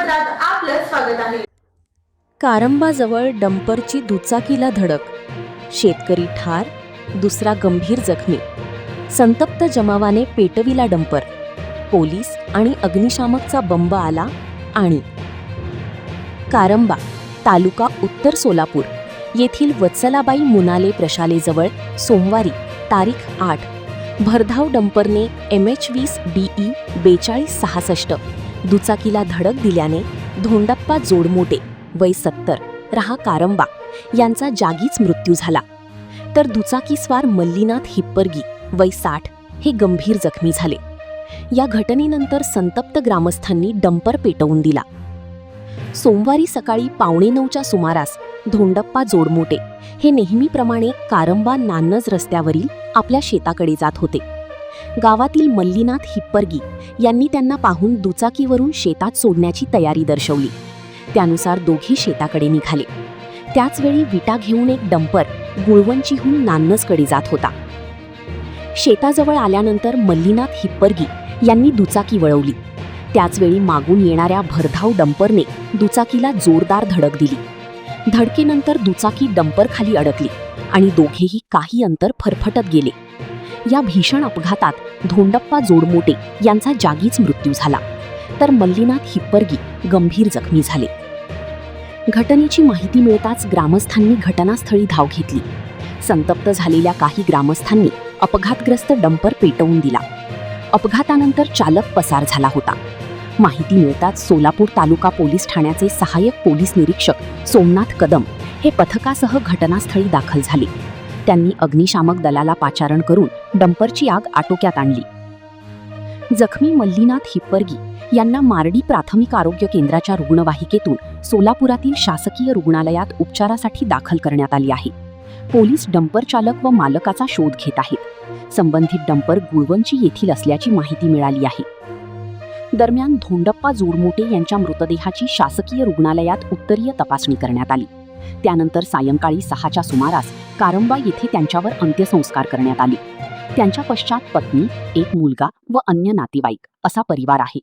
वृत्तांतात आपलं स्वागत आहे। कारंबाजवळ डंपरची दुचाकीला धडक, शेतकरी ठार, दुसरा गंभीर जखमी। संतप्त जमावाने पेटविला डंपर, पोलीस आणि अग्निशामकचा बंब आला आणि कारंबा तालुका उत्तर सोलापूर येथील वत्सलाबाई मुनाले प्रशालेजवळ सोमवारी तारीख 8 भरधाव डंपरने MH20 DE 4266 दुचाकीला धडक दिल्याने धोंडप्पा जोडमोटे वय 70 रहा कारंबा यांचा जागीच मृत्यू झाला, तर दुचाकीस्वार मल्लीनाथ हिप्परगी वय 60 हे गंभीर जखमी झाले। या घटनेनंतर संतप्त ग्रामस्थांनी डंपर पेटवून दिला। सोमवारी सकाळी 8:45च्या सुमारास धोंडप्पा जोडमोटे हे नेहमीप्रमाणे कारंबा नान्नज रस्त्यावरील आपल्या शेताकडे जात होते। गावातील मल्लीनाथ हिप्परगी यांनी त्यांना पाहून दुचाकीवरून शेतात सोडण्याची तयारी दर्शवली। त्यानुसार दोघे शेताकडे निघाले। त्याचवेळी विटा घेऊन एक डंपर गुळवंचीहून नान्नजकडे जात होता। शेताजवळ आल्यानंतर मल्लीनाथ हिप्परगी यांनी दुचाकी वळवली। त्याचवेळी मागून येणाऱ्या भरधाव डंपरने दुचाकीला जोरदार धडक दिली। धडकेनंतर दुचाकी डंपरखाली अडकली आणि दोघेही काही अंतर फरफटत गेले। या भीषण अपघातात धोंडप्पा जोडमोटे यांचा जागीच मृत्यू झाला, तर मल्लीनाथ हिप्परगी गंभीर जखमी झाले। घटनेची माहिती मिळताच ग्रामस्थांनी घटनास्थळी धाव घेतली। संतप्त झालेल्या काही ग्रामस्थांनी अपघातग्रस्त डंपर पेटवून दिला। अपघातानंतर चालक पसार झाला होता। माहिती मिळताच सोलापूर तालुका पोलीस ठाण्याचे सहाय्यक पोलीस निरीक्षक सोमनाथ कदम हे पथकासह घटनास्थळी दाखल झाले। त्यांनी अग्निशामक दलाला पाचारण करून डंपरची आग आटोक्यात आणली। जखमी मल्लीनाथ हिप्परगी यांना मार्डी प्राथमिक आरोग्य केंद्राच्या रुग्णवाहिकेतून सोलापुरातील शासकीय रुग्णालयात उपचारासाठी दाखल करण्यात आली आहे। पोलीस डंपर चालक व मालकाचा शोध घेत आहेत। संबंधित डंपर गुळवंची येथील असल्याची माहिती मिळाली आहे। दरम्यान धोंडप्पा जोडमोटे यांच्या मृतदेहाची शासकीय रुग्णालयात उत्तरीय तपासणी करण्यात आली। त्यानंतर सायंकाळी 6च्या सुमारास कारंबा येथे त्यांच्यावर अंत्यसंस्कार करण्यात आले। त्यांच्या पश्चात पत्नी, एक मुलगा व अन्य नातेवाईक असा परिवार आहे।